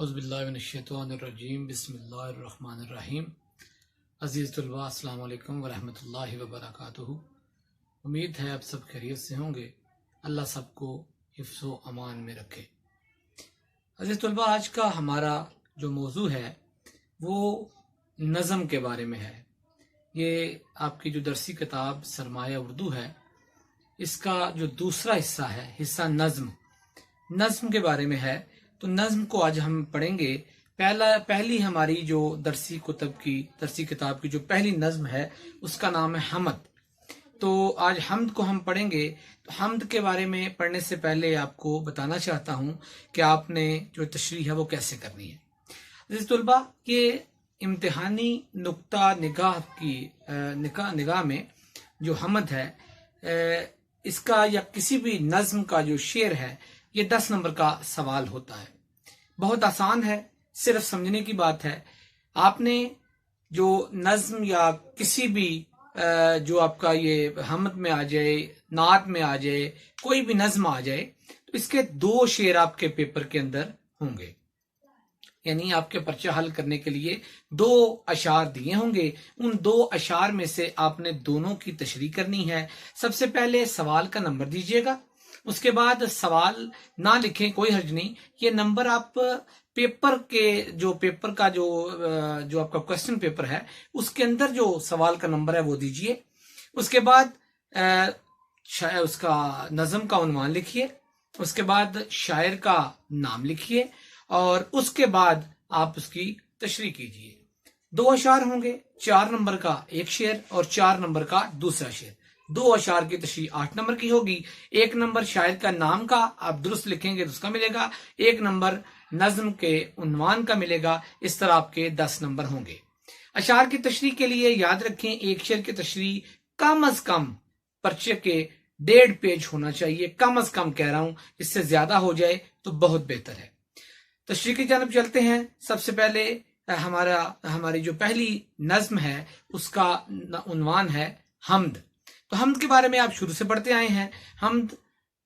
اعوذ باللہ من الشیطان الرجیم بسم اللہ الرحمن الرحیم۔ عزیز طلباء، السلام علیکم ورحمۃ اللہ وبرکاتہ۔ امید ہے آپ سب خیریت سے ہوں گے۔ اللہ سب کو حفظ و امان میں رکھے۔ عزیز طلباء، آج کا ہمارا جو موضوع ہے وہ نظم کے بارے میں ہے۔ یہ آپ کی جو درسی کتاب سرمایہ اردو ہے، اس کا جو دوسرا حصہ ہے، حصہ نظم کے بارے میں ہے۔ تو نظم کو آج ہم پڑھیں گے۔ پہلی ہماری جو درسی کتاب کی جو پہلی نظم ہے اس کا نام ہے حمد۔ تو آج حمد کو ہم پڑھیں گے۔ تو حمد کے بارے میں پڑھنے سے پہلے آپ کو بتانا چاہتا ہوں کہ آپ نے جو تشریح ہے وہ کیسے کرنی ہے۔ عزیز طلباء، یہ امتحانی نقطہ نگاہ میں جو حمد ہے، اس کا یا کسی بھی نظم کا جو شعر ہے، یہ 10 نمبر کا سوال ہوتا ہے۔ بہت آسان ہے، صرف سمجھنے کی بات ہے۔ آپ نے جو نظم یا کسی بھی جو آپ کا یہ حمد میں آ جائے، نعت میں آ جائے، کوئی بھی نظم آ جائے، تو اس کے 2 شعر آپ کے پیپر کے اندر ہوں گے۔ یعنی آپ کے پرچہ حل کرنے کے لیے 2 اشعار دیے ہوں گے۔ ان 2 اشعار میں سے آپ نے دونوں کی تشریح کرنی ہے۔ سب سے پہلے سوال کا نمبر دیجیے گا، اس کے بعد سوال نہ لکھیں، کوئی حرج نہیں۔ یہ نمبر آپ پیپر کا جو آپ کا کوسچن پیپر ہے اس کے اندر جو سوال کا نمبر ہے وہ دیجیے۔ اس کے بعد اس کا نظم کا عنوان لکھیے، اس کے بعد شاعر کا نام لکھیے، اور اس کے بعد آپ اس کی تشریح کیجیے۔ 2 اشعار ہوں گے، 4 نمبر کا ایک شعر اور 4 نمبر کا دوسرا شعر۔ 2 اشعار کی تشریح 8 نمبر کی ہوگی۔ 1 نمبر شاعر کا نام کا آپ درست لکھیں گے تو اس کا ملے گا، 1 نمبر نظم کے عنوان کا ملے گا۔ اس طرح آپ کے 10 نمبر ہوں گے۔ اشعار کی تشریح کے لیے یاد رکھیں، ایک شعر کی تشریح کم از کم پرچے کے 1.5 پیج ہونا چاہیے۔ کم از کم کہہ رہا ہوں، اس سے زیادہ ہو جائے تو بہت بہتر ہے۔ تشریح کی جانب چلتے ہیں۔ سب سے پہلے ہماری جو پہلی نظم ہے اس کا عنوان ہے حمد۔ تو حمد کے بارے میں آپ شروع سے پڑھتے آئے ہیں۔ حمد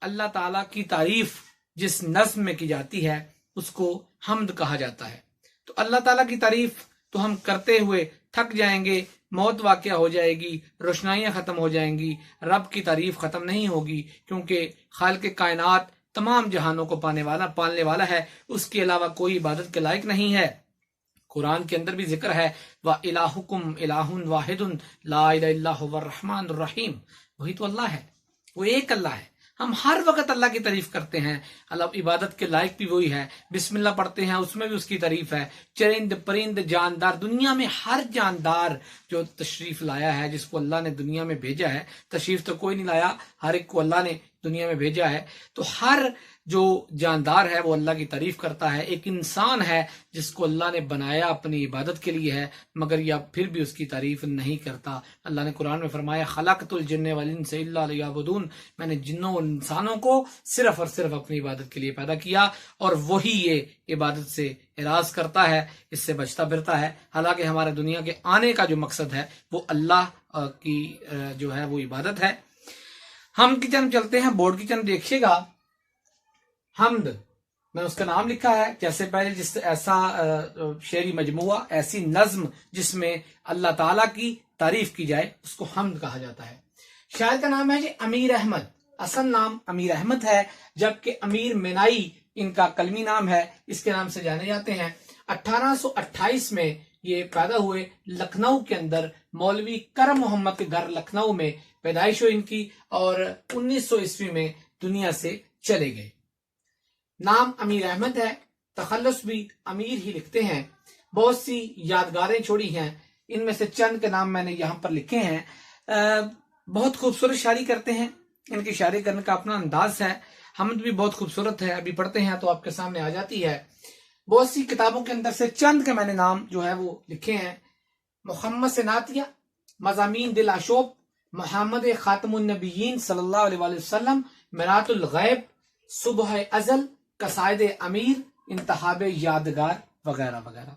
اللہ تعالیٰ کی تعریف جس نظم میں کی جاتی ہے اس کو حمد کہا جاتا ہے۔ تو اللہ تعالیٰ کی تعریف تو ہم کرتے ہوئے تھک جائیں گے، موت واقع ہو جائے گی، روشنائیاں ختم ہو جائیں گی، رب کی تعریف ختم نہیں ہوگی، کیونکہ خالق کائنات تمام جہانوں کو پالنے والا ہے، اس کے علاوہ کوئی عبادت کے لائق نہیں ہے۔ قرآن کے اندر بھی ذکر ہے، وَإِلَٰهُكُمْ إِلَٰهٌ وَاحِدٌ لَا إِلَٰهَ إِلَّا هُوَ الرَّحْمَٰنُ الرَّحِيمُ۔ وہی تو اللہ ہے، وہ ایک اللہ ہے۔ ہم ہر وقت اللہ کی تعریف کرتے ہیں۔ اللہ عبادت کے لائق بھی وہی ہے۔ بسم اللہ پڑھتے ہیں، اس میں بھی اس کی تعریف ہے۔ چرند پرند جاندار، دنیا میں ہر جاندار جو تشریف لایا ہے، جس کو اللہ نے دنیا میں بھیجا ہے، تشریف تو کوئی نہیں لایا، ہر ایک کو اللہ نے دنیا میں بھیجا ہے۔ تو ہر جو جاندار ہے وہ اللہ کی تعریف کرتا ہے۔ ایک انسان ہے جس کو اللہ نے بنایا اپنی عبادت کے لیے ہے، مگر یہ پھر بھی اس کی تعریف نہیں کرتا۔ اللہ نے قرآن میں فرمایا، خلقت الجن والانس الا لیعبدون، میں نے جنوں اور انسانوں کو صرف اور صرف اپنی عبادت کے لیے پیدا کیا، اور وہی یہ عبادت سے اعراض کرتا ہے، اس سے بچتا پھرتا ہے۔ حالانکہ ہمارے دنیا کے آنے کا جو مقصد ہے وہ اللہ کی جو ہے وہ عبادت ہے۔ ہم کی جانب چلتے ہیں، بورڈ کی جانب دیکھیے گا۔ حمد، میں اس کا نام لکھا ہے جیسے پہلے، ایسا شعری مجموعہ، ایسی نظم جس میں اللہ تعالیٰ کی تعریف کی جائے، اس کو حمد کہا جاتا ہے۔ شاعر کا نام ہے جی امیر احمد، اصل نام امیر احمد ہے، جبکہ امیر مینائی ان کا قلمی نام ہے، اس کے نام سے جانے جاتے ہیں۔ 1828 میں یہ پیدا ہوئے لکھنؤ کے اندر، مولوی کرم محمد کے گھر لکھنؤ میں پیدائش ہوئی ان کی، اور 1900 عیسوی میں دنیا سے چلے گئے۔ نام امیر احمد ہے، تخلص بھی امیر ہی لکھتے ہیں۔ بہت سی یادگاریں چھوڑی ہیں، ان میں سے چند کے نام میں نے یہاں پر لکھے ہیں۔ بہت خوبصورت شاعری کرتے ہیں، ان کی شاعری کرنے کا اپنا انداز ہے۔ حمد بھی بہت خوبصورت ہے، ابھی پڑھتے ہیں تو آپ کے سامنے آ جاتی ہے۔ بہت سی کتابوں کے اندر سے چند کے میں نے نام جو ہے وہ لکھے ہیں۔ محمد سے نعتیہ، مضامین دل آشوب، محمد خاتم النبیین صلی اللہ علیہ وآلہ وسلم، منات الغیب، صبح ازل، قصائد امیر، انتخاب یادگار، وغیرہ وغیرہ۔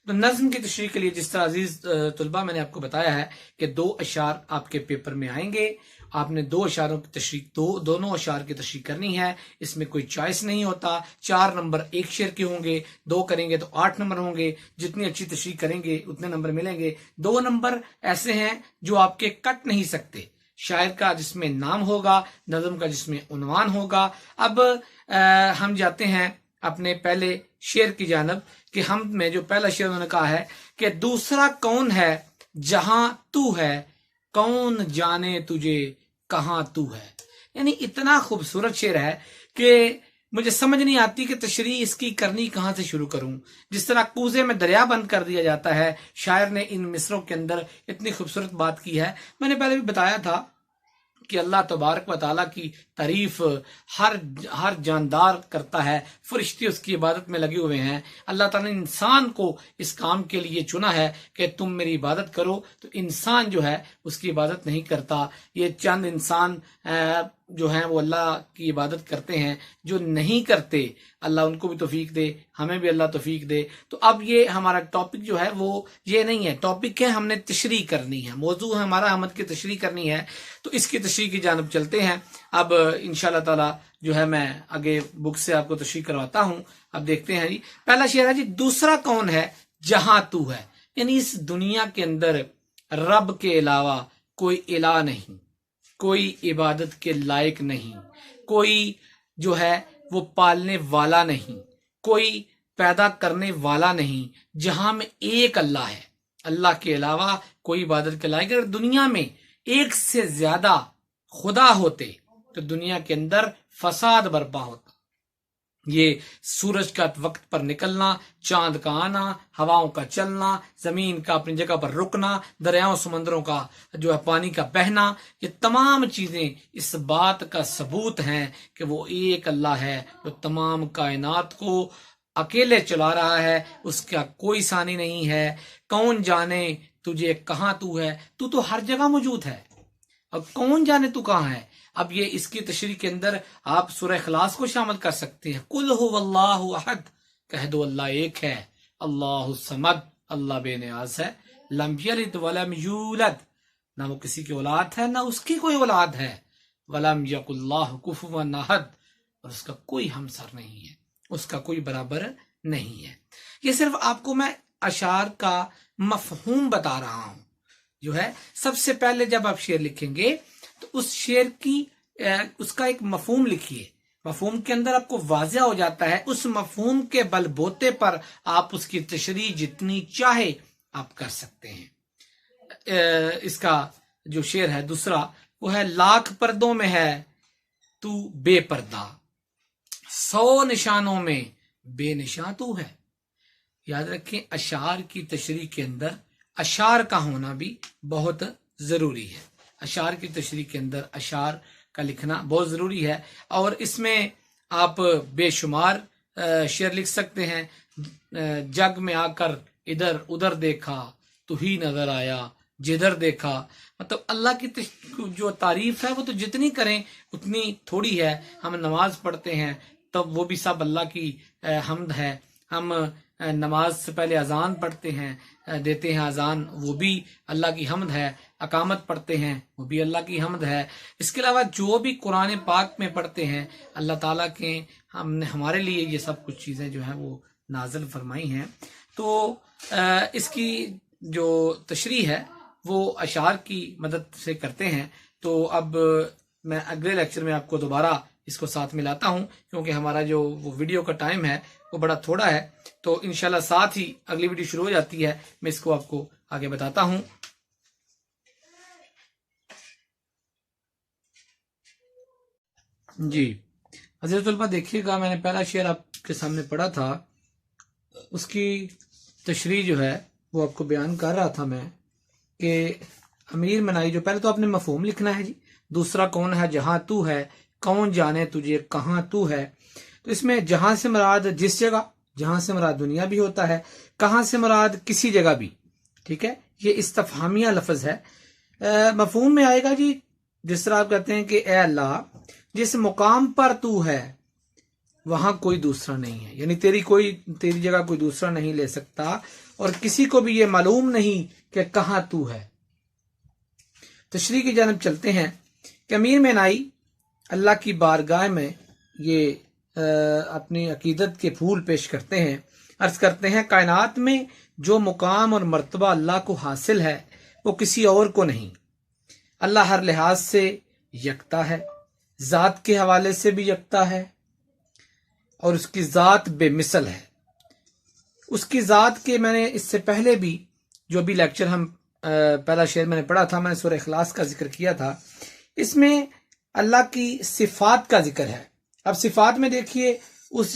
تو نظم کی تشریح کے لیے جس طرح عزیز طلبہ میں نے آپ کو بتایا ہے کہ 2 اشعار آپ کے پیپر میں آئیں گے، آپ نے 2 اشاروں کی تشریح دونوں اشعار کی تشریح کرنی ہے، اس میں کوئی چوائس نہیں ہوتا۔ 4 نمبر ایک شعر کے ہوں گے، 2 کریں گے تو 8 نمبر ہوں گے، جتنی اچھی تشریح کریں گے اتنے نمبر ملیں گے۔ 2 نمبر ایسے ہیں جو آپ کے کٹ نہیں سکتے، شاعر کا جس میں نام ہوگا، نظم کا جس میں عنوان ہوگا۔ اب ہم جاتے ہیں اپنے پہلے شعر کی جانب کہ ہم میں جو پہلا شعر انہوں نے کہا ہے کہ دوسرا کون ہے جہاں تو ہے، کون جانے تجھے کہاں تو ہے۔ یعنی اتنا خوبصورت شعر ہے کہ مجھے سمجھ نہیں آتی کہ تشریح اس کی کرنی کہاں سے شروع کروں۔ جس طرح کوزے میں دریا بند کر دیا جاتا ہے، شاعر نے ان مصروں کے اندر اتنی خوبصورت بات کی ہے۔ میں نے پہلے بھی بتایا تھا کہ اللہ تبارک و تعالیٰ کی تعریف ہر جاندار کرتا ہے، فرشتے اس کی عبادت میں لگے ہوئے ہیں۔ اللہ تعالیٰ نے انسان کو اس کام کے لیے چنا ہے کہ تم میری عبادت کرو، تو انسان جو ہے اس کی عبادت نہیں کرتا۔ یہ چند انسان جو ہیں وہ اللہ کی عبادت کرتے ہیں، جو نہیں کرتے اللہ ان کو بھی توفیق دے، ہمیں بھی اللہ توفیق دے۔ تو اب یہ ہمارا ٹاپک جو ہے وہ یہ نہیں ہے، ٹاپک ہے ہم نے تشریح کرنی ہے، موضوع ہے ہمارا حمد کی تشریح کرنی ہے، تو اس کی تشریح کی جانب چلتے ہیں۔ اب انشاءاللہ تعالی جو ہے میں آگے بک سے آپ کو تشریح کرواتا ہوں۔ اب دیکھتے ہیں جی، پہلا شعر ہے جی، دوسرا کون ہے جہاں تو ہے۔ یعنی اس دنیا کے اندر رب کے علاوہ کوئی الہ نہیں، کوئی عبادت کے لائق نہیں، کوئی جو ہے وہ پالنے والا نہیں، کوئی پیدا کرنے والا نہیں، جہاں میں ایک اللہ ہے۔ اللہ کے علاوہ کوئی عبادت کے لائق۔ اگر دنیا میں ایک سے زیادہ خدا ہوتے تو دنیا کے اندر فساد برپا ہوتا۔ یہ سورج کا وقت پر نکلنا، چاند کا آنا، ہواؤں کا چلنا، زمین کا اپنی جگہ پر رکنا، دریاؤں سمندروں کا جو ہے پانی کا بہنا، یہ تمام چیزیں اس بات کا ثبوت ہیں کہ وہ ایک اللہ ہے جو تمام کائنات کو اکیلے چلا رہا ہے، اس کا کوئی ثانی نہیں ہے۔ کون جانے تجھے کہاں تو ہے، تو ہر جگہ موجود ہے، اور کون جانے تو کہاں ہے۔ اب یہ اس کی تشریح کے اندر آپ سورہ اخلاص کو شامل کر سکتے ہیں۔ قل هو اللہ احد، کہہ دو اللہ ایک ہے، اللہ الصمد، اللہ بے نیاز ہے، لم یلد ولم یولد، نہ وہ کسی کی اولاد ہے نہ اس کی کوئی اولاد ہے، ولم یکن اللہ کفوا احد، اور اس کا کوئی ہمسر نہیں ہے، اس کا کوئی برابر نہیں ہے۔ یہ صرف آپ کو میں اشعار کا مفہوم بتا رہا ہوں۔ جو ہے سب سے پہلے جب آپ شعر لکھیں گے تو اس شعر کی اس کا ایک مفہوم لکھیے، مفہوم کے اندر آپ کو واضح ہو جاتا ہے، اس مفہوم کے بل بوتے پر آپ اس کی تشریح جتنی چاہے آپ کر سکتے ہیں۔ اس کا جو شعر ہے دوسرا وہ ہے، لاکھ پردوں میں ہے تو بے پردہ، 100 نشانوں میں بے نشاں تو ہے۔ یاد رکھیں اشعار کی تشریح کے اندر اشعار کا ہونا بھی بہت ضروری ہے۔ اشعار کی تشریح کے اندر اشعار کا لکھنا بہت ضروری ہے، اور اس میں آپ بے شمار شعر لکھ سکتے ہیں۔ جگ میں آ کر ادھر ادھر دیکھا تو ہی نظر آیا جدھر دیکھا، مطلب اللہ کی جو تعریف ہے وہ تو جتنی کریں اتنی تھوڑی ہے۔ ہم نماز پڑھتے ہیں تب وہ بھی سب اللہ کی حمد ہے، ہم نماز سے پہلے اذان پڑھتے ہیں، دیتے ہیں اذان، وہ بھی اللہ کی حمد ہے، اقامت پڑھتے ہیں وہ بھی اللہ کی حمد ہے۔ اس کے علاوہ جو بھی قرآن پاک میں پڑھتے ہیں اللہ تعالیٰ کے ہم نے ہمارے لیے یہ سب کچھ چیزیں جو ہیں وہ نازل فرمائی ہیں۔ تو اس کی جو تشریح ہے وہ اشعار کی مدد سے کرتے ہیں۔ تو اب میں اگلے لیکچر میں آپ کو دوبارہ اس کو ساتھ ملاتا ہوں، کیونکہ ہمارا جو وہ ویڈیو کا ٹائم ہے وہ بڑا تھوڑا ہے، تو انشاءاللہ ساتھ ہی اگلی ویڈیو شروع ہو جاتی ہے، میں اس کو آپ کو آگے بتاتا ہوں۔ جی حضرت طلبہ دیکھیے گا، میں نے پہلا شعر آپ کے سامنے پڑھا تھا، اس کی تشریح جو ہے وہ آپ کو بیان کر رہا تھا میں کہ امیر منائی، جو پہلے تو آپ نے مفہوم لکھنا ہے جی، دوسرا کون ہے جہاں تو ہے، کون جانے تجھے کہاں تو ہے۔ تو اس میں جہاں سے مراد جس جگہ، جہاں سے مراد دنیا بھی ہوتا ہے، کہاں سے مراد کسی جگہ بھی، ٹھیک ہے، یہ استفہامیہ لفظ ہے۔ مفہوم میں آئے گا جی، جس طرح آپ کہتے ہیں کہ اے اللہ جس مقام پر تو ہے وہاں کوئی دوسرا نہیں ہے، یعنی تیری جگہ کوئی دوسرا نہیں لے سکتا، اور کسی کو بھی یہ معلوم نہیں کہ کہاں تو ہے۔ تشریح کی جانب چلتے ہیں کہ امیر مینائی اللہ کی بارگاہ میں یہ اپنی عقیدت کے پھول پیش کرتے ہیں، عرض کرتے ہیں کائنات میں جو مقام اور مرتبہ اللہ کو حاصل ہے وہ کسی اور کو نہیں۔ اللہ ہر لحاظ سے یکتا ہے، ذات کے حوالے سے بھی یکتا ہے، اور اس کی ذات بے مثل ہے۔ اس کی ذات کے میں نے اس سے پہلے بھی جو بھی لیکچر ہم پہلا شعر میں نے پڑھا تھا، میں نے سورہ اخلاص کا ذکر کیا تھا، اس میں اللہ کی صفات کا ذکر ہے۔ اب صفات میں دیکھیے اس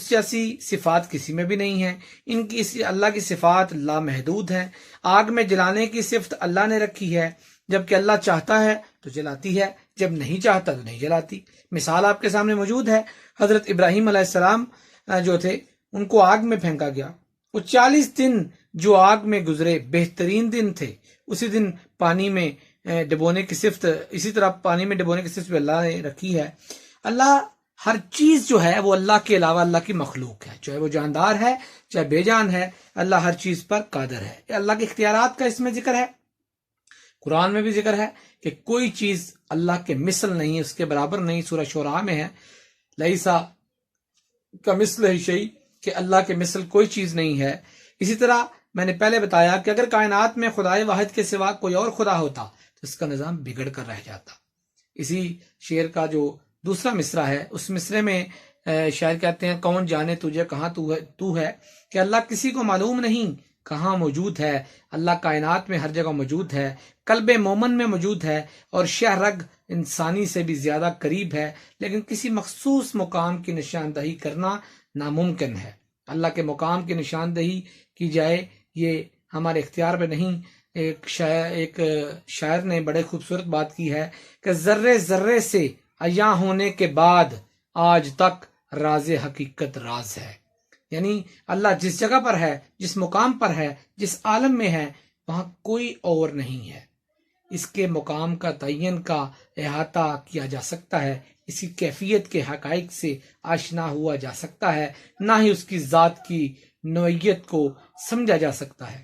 جیسی صفات کسی میں بھی نہیں ہے۔ ان کی اللہ کی صفات لامحدود ہیں۔ آگ میں جلانے کی صفت اللہ نے رکھی ہے، جبکہ اللہ چاہتا ہے تو جلاتی ہے، جب نہیں چاہتا تو نہیں جلاتی۔ مثال آپ کے سامنے موجود ہے، حضرت ابراہیم علیہ السلام جو تھے ان کو آگ میں پھینکا گیا، وہ 40 دن جو آگ میں گزرے بہترین دن تھے۔ اسی دن پانی میں ڈبونے کی صفت، اسی طرح پانی میں ڈبونے کی صفت بھی اللہ نے رکھی ہے۔ اللہ ہر چیز جو ہے وہ اللہ کے علاوہ اللہ کی مخلوق ہے، چاہے وہ جاندار ہے چاہے بے جان ہے، اللہ ہر چیز پر قادر ہے۔ اللہ کے اختیارات کا اس میں ذکر ہے، قرآن میں بھی ذکر ہے کہ کوئی چیز اللہ کے مثل نہیں، اس کے برابر نہیں۔ سورہ شعراء میں ہے لیسا کمثلہ شیء، کہ اللہ کے مثل کوئی چیز نہیں ہے۔ اسی طرح میں نے پہلے بتایا کہ اگر کائنات میں خدائے واحد کے سوا کوئی اور خدا ہوتا تو اس کا نظام بگڑ کر رہ جاتا۔ اسی شعر کا جو دوسرا مصرع ہے، اس مصرے میں شاعر کہتے ہیں کون جانے تجھے کہاں تو ہے، کہ اللہ کسی کو معلوم نہیں کہاں موجود ہے، اللہ کائنات میں ہر جگہ موجود ہے، قلب مومن میں موجود ہے، اور شہ رگ انسانی سے بھی زیادہ قریب ہے، لیکن کسی مخصوص مقام کی نشاندہی کرنا ناممکن ہے۔ اللہ کے مقام کی نشاندہی کی جائے یہ ہمارے اختیار میں نہیں۔ ایک شاعر نے بڑے خوبصورت بات کی ہے کہ ذرے ذرے سے عیاں ہونے کے بعد آج تک راز حقیقت راز ہے، یعنی اللہ جس جگہ پر ہے، جس مقام پر ہے، جس عالم میں ہے، وہاں کوئی اور نہیں ہے۔ اس کے مقام کا تعین کا احاطہ کیا جا سکتا ہے، اس کی کیفیت کے حقائق سے آشنا ہوا جا سکتا ہے، نہ ہی اس کی ذات کی نوعیت کو سمجھا جا سکتا ہے۔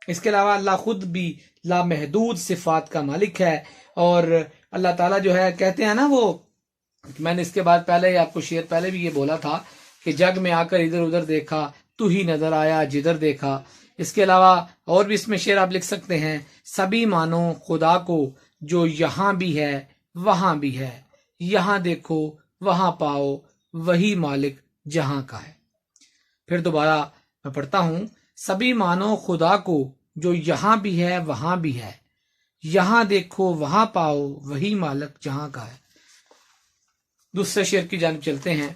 اس کے علاوہ اللہ خود بھی لامحدود صفات کا مالک ہے، اور اللہ تعالیٰ جو ہے کہتے ہیں نا، وہ میں نے اس کے بعد پہلے آپ کو شعر پہلے بھی یہ بولا تھا کہ جگ میں آ کر ادھر ادھر دیکھا تو ہی نظر آیا جدھر دیکھا۔ اس کے علاوہ اور بھی اس میں شعر آپ لکھ سکتے ہیں، سبھی مانو خدا کو جو یہاں بھی ہے وہاں بھی ہے، یہاں دیکھو وہاں پاؤ وہی مالک جہاں کا ہے۔ پھر دوبارہ میں پڑھتا ہوں، سبھی مانو خدا کو جو یہاں بھی ہے وہاں بھی ہے، یہاں دیکھو وہاں پاؤ وہی مالک جہاں کا ہے۔ دوسرے شعر کی جانب چلتے ہیں،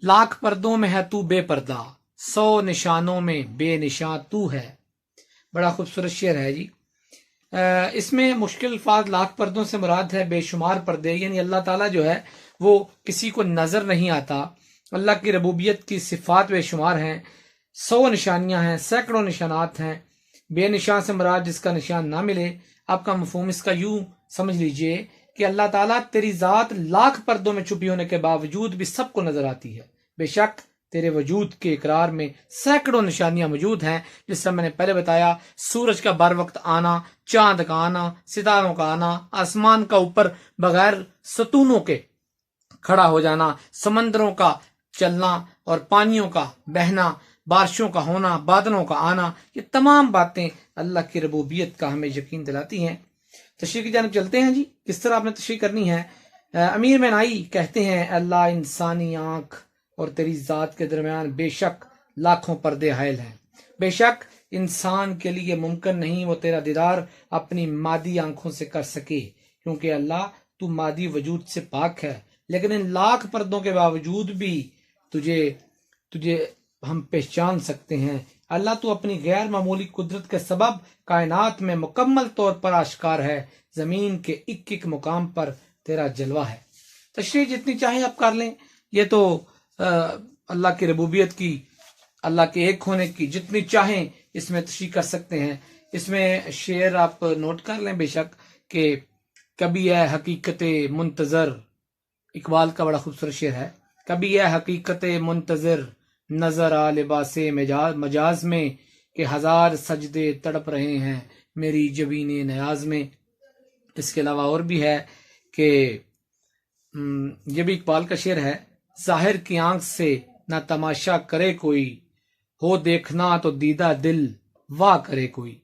لاکھ پردوں میں ہے تو بے پردہ، 100 نشانوں میں بے نشاں تو ہے۔ بڑا خوبصورت شعر ہے جی۔ اس میں مشکل الفاظ لاکھ پردوں سے مراد ہے بے شمار پردے، یعنی اللہ تعالیٰ جو ہے وہ کسی کو نظر نہیں آتا۔ اللہ کی ربوبیت کی صفات بے شمار ہیں، 100 نشانیاں ہیں، سینکڑوں نشانات ہیں۔ بے نشان سے مراد جس کا نشان نہ ملے۔ آپ کا مفہوم اس کا یوں سمجھ لیجئے کہ اللہ تعالیٰ تیری ذات لاکھ پردوں میں چھپی ہونے کے باوجود بھی سب کو نظر آتی ہے۔ بے شک تیرے وجود کے اقرار میں سینکڑوں نشانیاں موجود ہیں، جس طرح میں نے پہلے بتایا، سورج کا بر وقت آنا، چاند کا آنا، ستاروں کا آنا، آسمان کا اوپر بغیر ستونوں کے کھڑا ہو جانا، سمندروں کا چلنا اور پانیوں کا بہنا، بارشوں کا ہونا، بادلوں کا آنا، یہ تمام باتیں اللہ کی ربوبیت کا ہمیں یقین دلاتی ہیں۔ تشریح کی جانب چلتے ہیں جی، کس طرح آپ نے تشریح کرنی ہے۔ امیر مینائی کہتے ہیں، اللہ انسانی آنکھ اور تیری ذات کے درمیان بے شک لاکھوں پردے حائل ہیں۔ بے شک انسان کے لیے ممکن نہیں وہ تیرا دیدار اپنی مادی آنکھوں سے کر سکے، کیونکہ اللہ تو مادی وجود سے پاک ہے، لیکن ان لاکھ پردوں کے باوجود بھی تجھے ہم پہچان سکتے ہیں۔ اللہ تو اپنی غیر معمولی قدرت کے سبب کائنات میں مکمل طور پر آشکار ہے، زمین کے ایک ایک مقام پر تیرا جلوہ ہے۔ تشریح جتنی چاہے آپ کر لیں، یہ تو اللہ کی ربوبیت کی، اللہ کے ایک ہونے کی جتنی چاہیں اس میں تشریح کر سکتے ہیں۔ اس میں شعر آپ نوٹ کر لیں بے شک، کہ کبھی ہے حقیقت منتظر، اقبال کا بڑا خوبصورت شعر ہے، کبھی ہے حقیقت منتظر نظر آ لباس مجاز میں، کہ ہزار سجدے تڑپ رہے ہیں میری جبین نیاز میں۔ اس کے علاوہ اور بھی ہے کہ یہ بھی اقبال کا شعر ہے، ظاہر کی آنکھ سے نہ تماشا کرے کوئی، ہو دیکھنا تو دیدہ دل واہ کرے کوئی.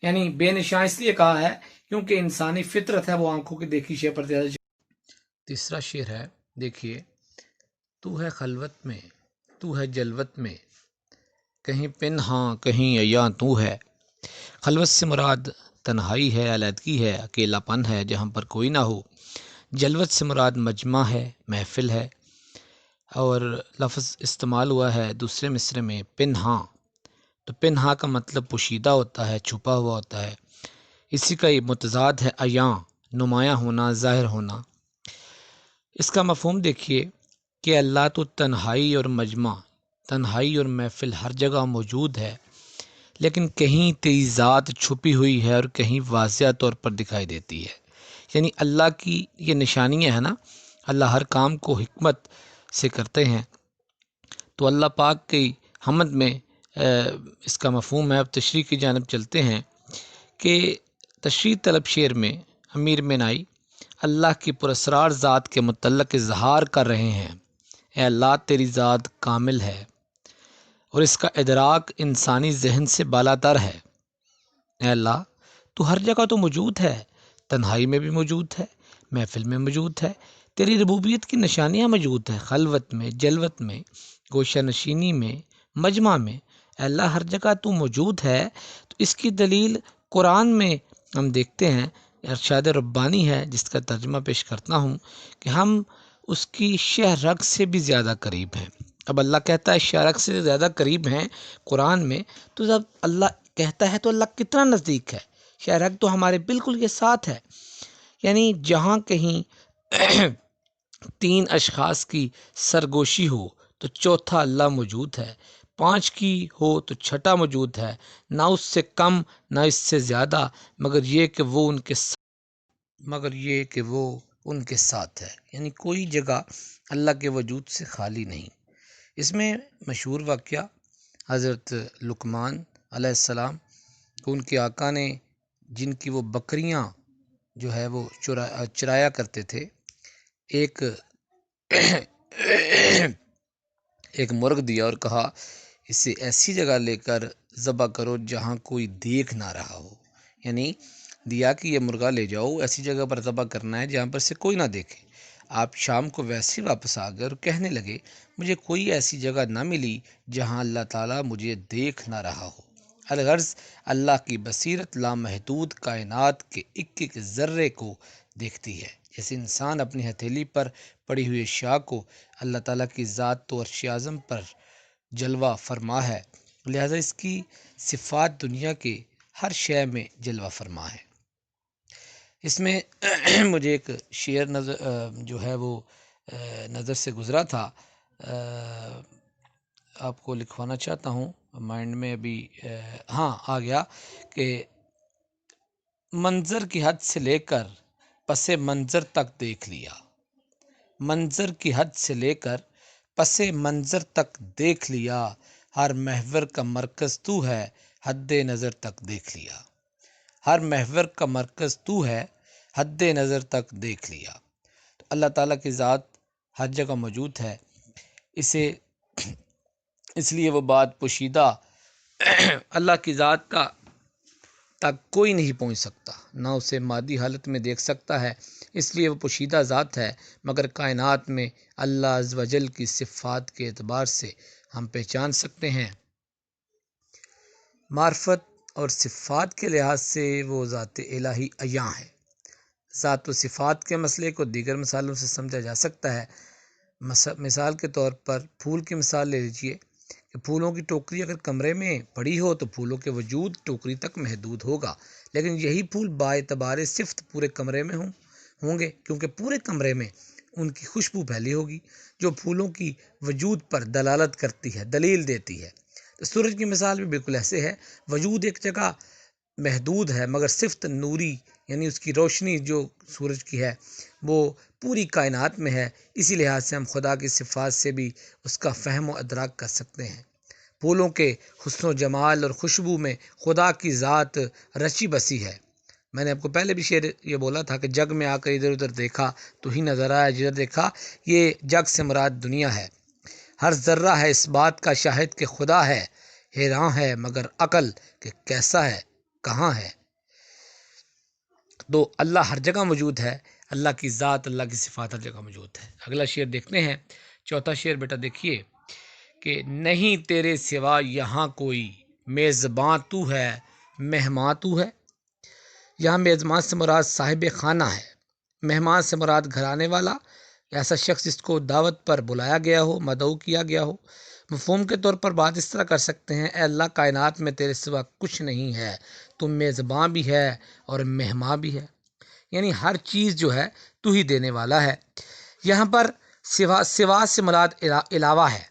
یعنی بے نشان اس لیے کہا ہے کیونکہ انسانی فطرت ہے وہ آنکھوں کی دیکھی شے پر زیادہ. تیسرا شعر ہے، دیکھیے، تو ہے خلوت میں، تو ہے جلوت میں، کہیں پنہاں کہیں عیاں تو ہے. خلوت سے مراد تنہائی ہے، علیحدگی ہے، اکیلا پن ہے جہاں پر کوئی نہ ہو. جلوت سے مراد مجمع ہے، محفل ہے. اور لفظ استعمال ہوا ہے دوسرے مصرے میں پنہاں. تو پنہاں کا مطلب پوشیدہ ہوتا ہے، چھپا ہوا ہوتا ہے. اسی کا یہ متضاد ہے عیاں، نمایاں ہونا، ظاہر ہونا. اس کا مفہوم دیکھیے کہ اللہ تو تنہائی اور مجمع، تنہائی اور محفل ہر جگہ موجود ہے، لیکن کہیں تیری ذات چھپی ہوئی ہے اور کہیں واضح طور پر دکھائی دیتی ہے. یعنی اللہ کی یہ نشانیاں ہیں نا، اللہ ہر کام کو حکمت سے کرتے ہیں. تو اللہ پاک کی حمد میں اس کا مفہوم ہے. اب تشریح کی جانب چلتے ہیں کہ تشریح طلب شعر میں امیر منائی اللہ کی پراسرار ذات کے متعلق اظہار کر رہے ہیں. اے اللہ، تیری ذات کامل ہے اور اس کا ادراک انسانی ذہن سے بالاتر ہے. اے اللہ، تو ہر جگہ تو موجود ہے، تنہائی میں بھی موجود ہے، محفل میں موجود ہے. تیری ربوبیت کی نشانیاں موجود ہیں، خلوت میں، جلوت میں، گوشہ نشینی میں، مجمع میں. اے اللہ، ہر جگہ تو موجود ہے. تو اس کی دلیل قرآن میں ہم دیکھتے ہیں، ارشاد ربانی ہے جس کا ترجمہ پیش کرتا ہوں کہ ہم اس کی شہ رگ سے بھی زیادہ قریب ہیں. اب اللہ کہتا ہے شہ رگ سے زیادہ قریب ہیں قرآن میں، تو جب اللہ کہتا ہے تو اللہ کتنا نزدیک ہے. شہ رگ تو ہمارے بالکل کے ساتھ ہے. یعنی جہاں کہیں 3 اشخاص کی سرگوشی ہو تو چوتھا اللہ موجود ہے، 5 کی ہو تو چھٹا موجود ہے، نہ اس سے کم نہ اس سے زیادہ، مگر یہ کہ وہ ان کے ساتھ ہے. یعنی کوئی جگہ اللہ کے وجود سے خالی نہیں. اس میں مشہور واقعہ حضرت لقمان علیہ السلام کو ان کے آقا نے، جن کی وہ بکریاں جو ہے وہ چرایا کرتے تھے، ایک مرغ دیا اور کہا اسے ایسی جگہ لے کر ذبح کرو جہاں کوئی دیکھ نہ رہا ہو. یعنی دیا کہ یہ مرغا لے جاؤ، ایسی جگہ پر ذبح کرنا ہے جہاں پر سے کوئی نہ دیکھے. آپ شام کو ویسے واپس آ گئے اور کہنے لگے مجھے کوئی ایسی جگہ نہ ملی جہاں اللہ تعالیٰ مجھے دیکھ نہ رہا ہو. الغرض اللہ کی بصیرت لامحدود کائنات کے ایک ایک ذرے کو دیکھتی ہے. جیسے انسان اپنی ہتھیلی پر پڑی ہوئی اشیاء کو، اللہ تعالیٰ کی ذات تو عرش اعظم پر جلوہ فرما ہے، لہذا اس کی صفات دنیا کے ہر شے میں جلوہ فرما ہے. اس میں مجھے ایک شعر جو ہے وہ نظر سے گزرا تھا، آپ کو لکھوانا چاہتا ہوں، مائنڈ میں ابھی آ گیا کہ منظر کی حد سے لے کر پس منظر تک دیکھ لیا، منظر کی حد سے لے کر پس منظر تک دیکھ لیا، ہر محور کا مرکز تو ہے، حد نظر تک دیکھ لیا. ہر محور کا مرکز تو ہے، حد نظر تک دیکھ لیا. تو اللہ تعالیٰ کی ذات ہر جگہ موجود ہے. اس لیے وہ بات پوشیدہ اللہ کی ذات کا تک کوئی نہیں پہنچ سکتا، نہ اسے مادی حالت میں دیکھ سکتا ہے، اس لیے وہ پوشیدہ ذات ہے. مگر کائنات میں اللہ عز و جل کی صفات کے اعتبار سے ہم پہچان سکتے ہیں. معرفت اور صفات کے لحاظ سے وہ ذات الہی عیاں ہے. ذات و صفات کے مسئلے کو دیگر مثالوں سے سمجھا جا سکتا ہے. مثال کے طور پر پھول کی مثال لے لیجئے کہ پھولوں کی ٹوکری اگر کمرے میں پڑی ہو تو پھولوں کے وجود ٹوکری تک محدود ہوگا، لیکن یہی پھول باعتبار صفت پورے کمرے میں ہوں گے، کیونکہ پورے کمرے میں ان کی خوشبو پھیلی ہوگی جو پھولوں کی وجود پر دلالت کرتی ہے، دلیل دیتی ہے. تو سورج کی مثال بھی بالکل ایسے ہے، وجود ایک جگہ محدود ہے مگر صفت نوری، یعنی اس کی روشنی جو سورج کی ہے وہ پوری کائنات میں ہے. اسی لحاظ سے ہم خدا کی صفات سے بھی اس کا فہم و ادراک کر سکتے ہیں. پھولوں کے حسن و جمال اور خوشبو میں خدا کی ذات رچی بسی ہے. میں نے آپ کو پہلے بھی شعر یہ بولا تھا کہ جگ میں آ کر ادھر ادھر دیکھا تو ہی نظر آیا جدھر دیکھا، یہ جگ سے مراد دنیا ہے۔ ہر ذرہ ہے اس بات کا شاہد کہ خدا ہے، حیران ہے مگر عقل کہ کیسا ہے، کہاں ہے۔ تو اللہ ہر جگہ موجود ہے، اللہ کی ذات، اللہ کی صفات ہر جگہ موجود ہے۔ اگلا شعر دیکھتے ہیں، چوتھا شعر بیٹا دیکھیے کہ نہیں تیرے سوا یہاں کوئی، میزباں تو ہے، مہمان تو ہے۔ یہاں میزبان سے مراد صاحب خانہ ہے، مہمان سے مراد گھرانے والا، ایسا شخص جس کو دعوت پر بلایا گیا ہو، مدعو کیا گیا ہو۔ مفہوم کے طور پر بات اس طرح کر سکتے ہیں، اے اللہ کائنات میں تیرے سوا کچھ نہیں ہے، تم میزباں بھی ہے اور مہمان بھی ہے، یعنی ہر چیز جو ہے تو ہی دینے والا ہے۔ یہاں پر سوا سے مراد علاوہ ہے،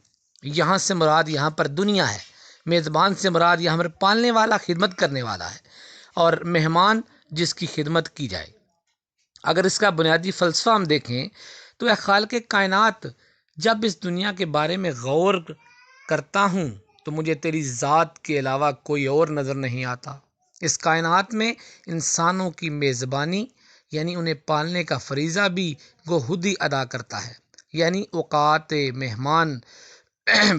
یہاں سے مراد یہاں پر دنیا ہے، میزبان سے مراد یہاں پر پالنے والا، خدمت کرنے والا ہے، اور مہمان جس کی خدمت کی جائے۔ اگر اس کا بنیادی فلسفہ ہم دیکھیں تو اے خالق کائنات، جب اس دنیا کے بارے میں غور کرتا ہوں تو مجھے تیری ذات کے علاوہ کوئی اور نظر نہیں آتا۔ اس کائنات میں انسانوں کی میزبانی یعنی انہیں پالنے کا فریضہ بھی وہ خود ہی ادا کرتا ہے، یعنی اوقات مہمان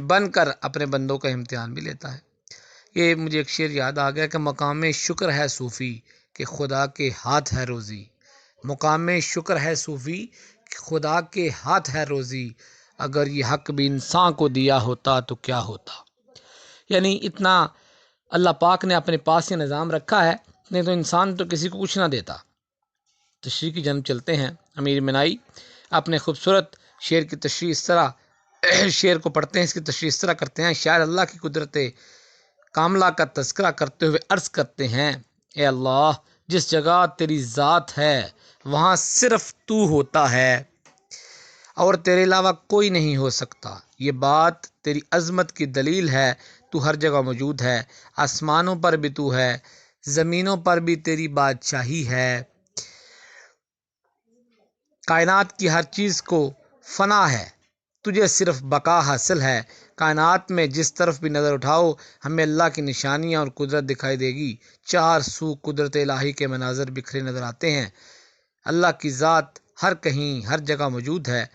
بن کر اپنے بندوں کا امتحان بھی لیتا ہے۔ یہ مجھے ایک شعر یاد آ گیا کہ مقام شکر ہے صوفی کہ خدا کے ہاتھ ہے روزی، مقام شکر ہے صوفی کہ خدا کے ہاتھ ہے روزی، اگر یہ حق بھی انسان کو دیا ہوتا تو کیا ہوتا۔ یعنی اتنا اللہ پاک نے اپنے پاس یہ نظام رکھا ہے، نہیں تو انسان تو کسی کو کچھ نہ دیتا۔ تشریح کی جانب چلتے ہیں۔ امیر منائی اپنے خوبصورت شعر کی تشریح اس طرح، شعر کو پڑھتے ہیں، اس کی تشریح اس طرح کرتے ہیں، شاعر اللہ کی قدرت کاملہ کا تذکرہ کرتے ہوئے عرض کرتے ہیں، اے اللہ جس جگہ تیری ذات ہے وہاں صرف تو ہوتا ہے اور تیرے علاوہ کوئی نہیں ہو سکتا، یہ بات تیری عظمت کی دلیل ہے، تو ہر جگہ موجود ہے، آسمانوں پر بھی تو ہے، زمینوں پر بھی تیری بادشاہی ہے، کائنات کی ہر چیز کو فنا ہے، تجھے صرف بقا حاصل ہے، کائنات میں جس طرف بھی نظر اٹھاؤ ہمیں اللہ کی نشانیاں اور قدرت دکھائی دے گی، چار سو قدرت الہی کے مناظر بکھرے نظر آتے ہیں، اللہ کی ذات ہر کہیں ہر جگہ موجود ہے۔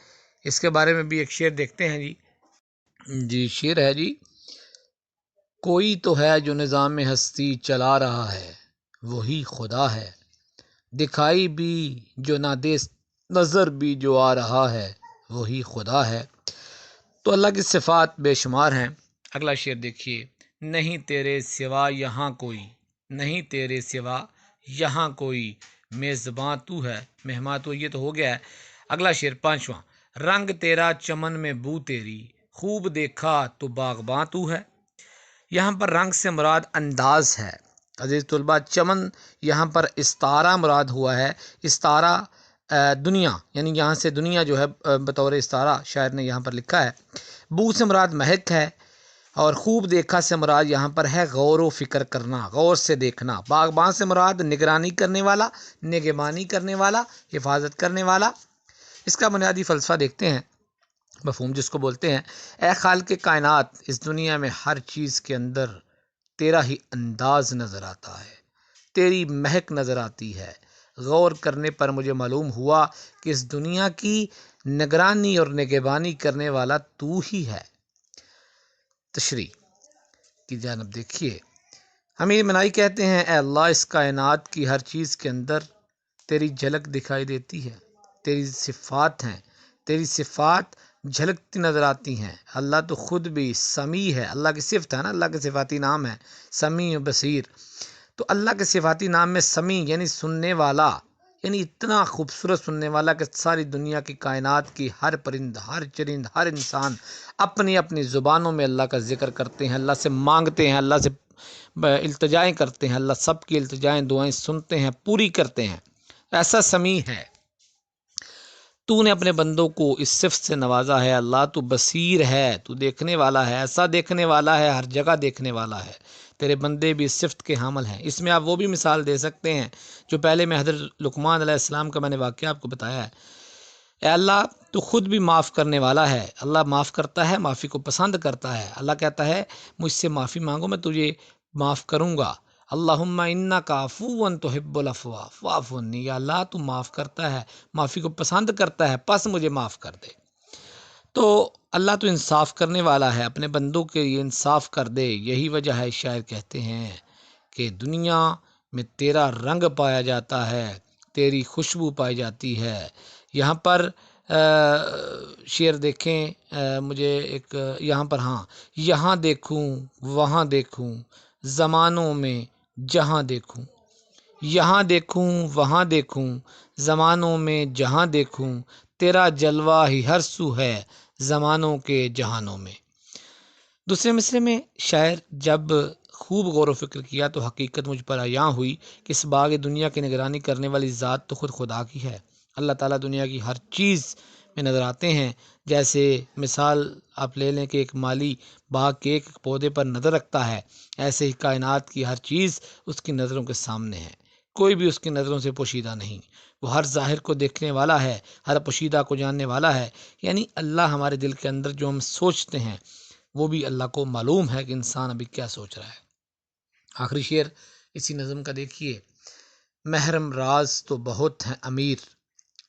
اس کے بارے میں بھی ایک شعر دیکھتے ہیں جی شعر ہے جی، کوئی تو ہے جو نظام ہستی چلا رہا ہے، وہی خدا ہے، دکھائی بھی جو نہ دے نظر بھی جو آ رہا ہے، وہی خدا ہے۔ تو اللہ کی صفات بے شمار ہیں۔ اگلا شعر دیکھیے، نہیں تیرے سوا یہاں کوئی، نہیں تیرے سوا یہاں کوئی، میزباں تو ہے، مہمان تو یہ تو ہو گیا ہے۔ اگلا شعر پانچواں، رنگ تیرا چمن میں بو تیری، خوب دیکھا تو باغباں تو ہے۔ یہاں پر رنگ سے مراد انداز ہے۔ عزیز طلباء، چمن یہاں پر استعارہ مراد ہوا ہے، استعارہ دنیا، یعنی یہاں سے دنیا جو ہے بطور استعارہ شاعر نے یہاں پر لکھا ہے۔ بو سے مراد مہک ہے، اور خوب دیکھا سے مراد یہاں پر ہے غور و فکر کرنا، غور سے دیکھنا۔ باغباں سے مراد نگرانی کرنے والا، نگہبانی کرنے والا، حفاظت کرنے والا۔ اس کا بنیادی فلسفہ دیکھتے ہیں، مفہوم جس کو بولتے ہیں، اے خالق کائنات، اس دنیا میں ہر چیز کے اندر تیرا ہی انداز نظر آتا ہے، تیری مہک نظر آتی ہے۔ غور کرنے پر مجھے معلوم ہوا کہ اس دنیا کی نگرانی اور نگہبانی کرنے والا تو ہی ہے۔ تشریح کی جانب دیکھیے، امیر منائی کہتے ہیں، اے اللہ اس کائنات کی ہر چیز کے اندر تیری جھلک دکھائی دیتی ہے، تیری صفات ہیں، تیری صفات جھلکتی نظر آتی ہیں۔ اللہ تو خود بھی سمیع ہے، اللہ کی صفت ہے نا، اللہ کے صفاتی نام ہے سمیع و بصیر۔ تو اللہ کے صفاتی نام میں سمیع یعنی سننے والا، یعنی اتنا خوبصورت سننے والا کہ ساری دنیا کی کائنات کی ہر پرند، ہر چرند، ہر انسان اپنی اپنی زبانوں میں اللہ کا ذکر کرتے ہیں، اللہ سے مانگتے ہیں، اللہ سے التجائیں کرتے ہیں، اللہ سب کی التجائیں دعائیں سنتے ہیں، پوری کرتے ہیں۔ ایسا سمیع ہے، تو نے اپنے بندوں کو اس صفت سے نوازا ہے، اللہ تو بصیر ہے، تو دیکھنے والا ہے، ایسا دیکھنے والا ہے، ہر جگہ دیکھنے والا ہے، تیرے بندے بھی اس صفت کے حامل ہیں۔ اس میں آپ وہ بھی مثال دے سکتے ہیں جو پہلے میں حضرت لقمان علیہ السلام کا میں نے واقعہ آپ کو بتایا ہے، اے اللہ تو خود بھی معاف کرنے والا ہے، اللہ معاف کرتا ہے، معافی کو پسند کرتا ہے، اللہ کہتا ہے مجھ سے معافی مانگو میں تجھے معاف کروں گا، اللہم انکا عفو تحب العفو فاعف عنی، یا اللہ تو معاف کرتا ہے، معافی کو پسند کرتا ہے، پس مجھے معاف کر دے۔ تو اللہ تو انصاف کرنے والا ہے، اپنے بندوں کے لیے انصاف کر دے۔ یہی وجہ ہے شاعر کہتے ہیں کہ دنیا میں تیرا رنگ پایا جاتا ہے، تیری خوشبو پائی جاتی ہے۔ یہاں پر شعر دیکھیں، مجھے ایک یہاں پر، ہاں، یہاں دیکھوں وہاں دیکھوں زمانوں میں جہاں دیکھوں، یہاں دیکھوں وہاں دیکھوں زمانوں میں جہاں دیکھوں، تیرا جلوہ ہی ہر سو ہے زمانوں کے جہانوں میں۔ دوسرے مصرے میں شاعر جب خوب غور و فکر کیا تو حقیقت مجھ پر عیاں ہوئی کہ اس باغ دنیا کی نگرانی کرنے والی ذات تو خود خدا کی ہے۔ اللہ تعالیٰ دنیا کی ہر چیز میں نظر آتے ہیں۔ جیسے مثال آپ لے لیں کہ ایک مالی باغ کے ایک پودے پر نظر رکھتا ہے، ایسے ہی کائنات کی ہر چیز اس کی نظروں کے سامنے ہے، کوئی بھی اس کی نظروں سے پوشیدہ نہیں۔ وہ ہر ظاہر کو دیکھنے والا ہے، ہر پوشیدہ کو جاننے والا ہے۔ یعنی اللہ ہمارے دل کے اندر جو ہم سوچتے ہیں وہ بھی اللہ کو معلوم ہے کہ انسان ابھی کیا سوچ رہا ہے۔ آخری شعر اسی نظم کا دیکھیے، محرم راز تو بہت ہیں امیر،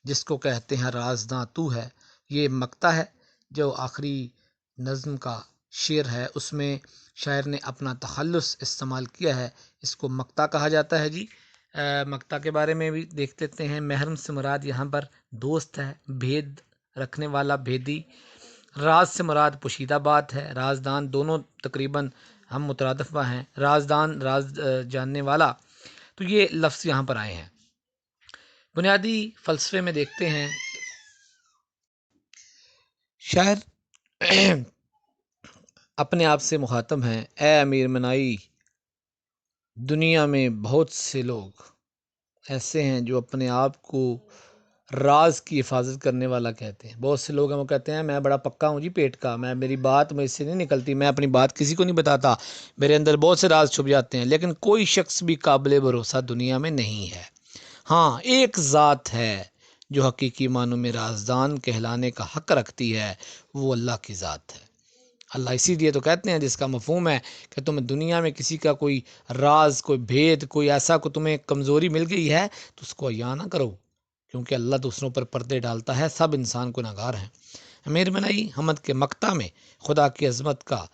جس کو کہتے ہیں رازداں تو ہے۔ یہ مقطع ہے جو آخری نظم کا شعر ہے، اس میں شاعر نے اپنا تخلص استعمال کیا ہے، اس کو مقطع کہا جاتا ہے جی۔ مقطع کے بارے میں بھی دیکھ لیتے ہیں۔ محرم سے مراد یہاں پر دوست ہے، بھید رکھنے والا، بھیدی۔ راز سے مراد پوشیدہ بات ہے، رازدان دونوں تقریباً ہم مترادف ہیں، رازدان راز جاننے والا، تو یہ لفظ یہاں پر آئے ہیں۔ بنیادی فلسفے میں دیکھتے ہیں، شاعر اپنے آپ سے مخاطب ہیں، اے امیر منائی، دنیا میں بہت سے لوگ ایسے ہیں جو اپنے آپ کو راز کی حفاظت کرنے والا کہتے ہیں۔ بہت سے لوگ ہیں وہ کہتے ہیں میں بڑا پکا ہوں جی پیٹ کا، میری بات مجھ سے نہیں نکلتی، میں اپنی بات کسی کو نہیں بتاتا، میرے اندر بہت سے راز چھپ جاتے ہیں، لیکن کوئی شخص بھی قابل بھروسہ دنیا میں نہیں ہے۔ ہاں، ایک ذات ہے جو حقیقی معنوں میں رازدان کہلانے کا حق رکھتی ہے، وہ اللہ کی ذات ہے۔ اللہ اسی لیے تو کہتے ہیں، جس کا مفہوم ہے کہ تمہیں دنیا میں کسی کا کوئی راز، کوئی بھید، کوئی ایسا کو تمہیں کمزوری مل گئی ہے تو اس کو عیاں نہ کرو، کیونکہ اللہ دوسروں پر پردے ڈالتا ہے، سب انسان گنہگار ہیں۔ امیر منائی حمد کے مقطع میں خدا کی عظمت کا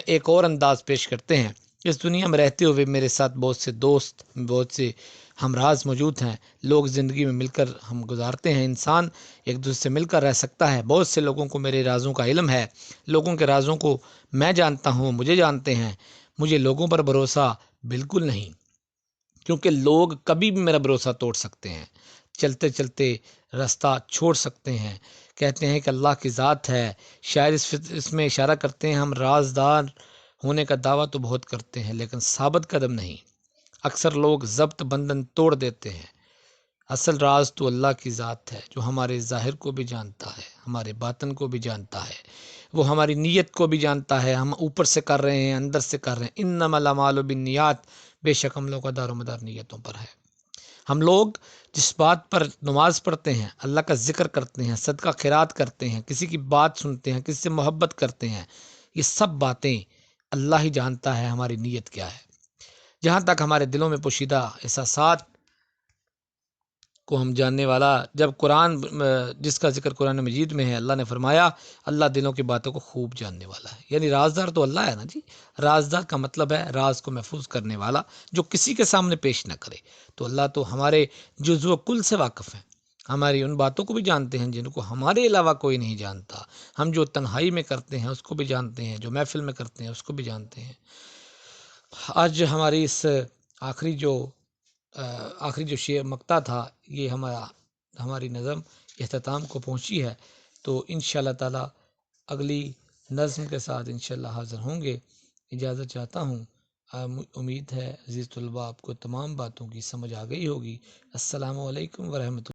ایک اور انداز پیش کرتے ہیں۔ اس دنیا میں رہتے ہوئے میرے ساتھ بہت سے دوست، بہت سے ہمراز موجود ہیں، لوگ زندگی میں مل کر ہم گزارتے ہیں، انسان ایک دوسرے سے مل کر رہ سکتا ہے۔ بہت سے لوگوں کو میرے رازوں کا علم ہے، لوگوں کے رازوں کو میں جانتا ہوں، مجھے جانتے ہیں۔ مجھے لوگوں پر بھروسہ بالکل نہیں، کیونکہ لوگ کبھی بھی میرا بھروسہ توڑ سکتے ہیں، چلتے چلتے راستہ چھوڑ سکتے ہیں۔ کہتے ہیں کہ اللہ کی ذات ہے۔ شاعر اس میں اشارہ کرتے ہیں، ہم رازدار ہونے کا دعویٰ تو بہت کرتے ہیں لیکن ثابت قدم نہیں۔ اکثر لوگ ضبط بندھن توڑ دیتے ہیں۔ اصل راز تو اللہ کی ذات ہے، جو ہمارے ظاہر کو بھی جانتا ہے، ہمارے باطن کو بھی جانتا ہے، وہ ہماری نیت کو بھی جانتا ہے، ہم اوپر سے کر رہے ہیں، اندر سے کر رہے ہیں۔ انما الاعمال بالنیات، بے شک ہم لوگوں کا دار و مدار نیتوں پر ہے۔ ہم لوگ جس بات پر نماز پڑھتے ہیں، اللہ کا ذکر کرتے ہیں، صدقہ خیرات کرتے ہیں، کسی کی بات سنتے ہیں، کسی سے محبت کرتے ہیں، یہ سب باتیں اللہ ہی جانتا ہے ہماری نیت کیا ہے۔ جہاں تک ہمارے دلوں میں پوشیدہ احساسات کو ہم جاننے والا، جب قرآن جس کا ذکر قرآن مجید میں ہے، اللہ نے فرمایا اللہ دلوں کی باتوں کو خوب جاننے والا ہے۔ یعنی رازدار تو اللہ ہے نا جی۔ رازدار کا مطلب ہے راز کو محفوظ کرنے والا، جو کسی کے سامنے پیش نہ کرے۔ تو اللہ تو ہمارے جزو کل سے واقف ہیں، ہماری ان باتوں کو بھی جانتے ہیں جن کو ہمارے علاوہ کوئی نہیں جانتا۔ ہم جو تنہائی میں کرتے ہیں اس کو بھی جانتے ہیں، جو محفل میں کرتے ہیں اس کو بھی جانتے ہیں۔ آج ہماری اس آخری جو شعر مقطع تھا، یہ ہماری نظم اختتام کو پہنچی ہے، تو انشاءاللہ تعالی اگلی نظم کے ساتھ انشاءاللہ حاضر ہوں گے۔ اجازت چاہتا ہوں، امید ہے عزیز طلباء آپ کو تمام باتوں کی سمجھ آ گئی ہوگی۔ السلام علیکم ورحمۃ اللہ۔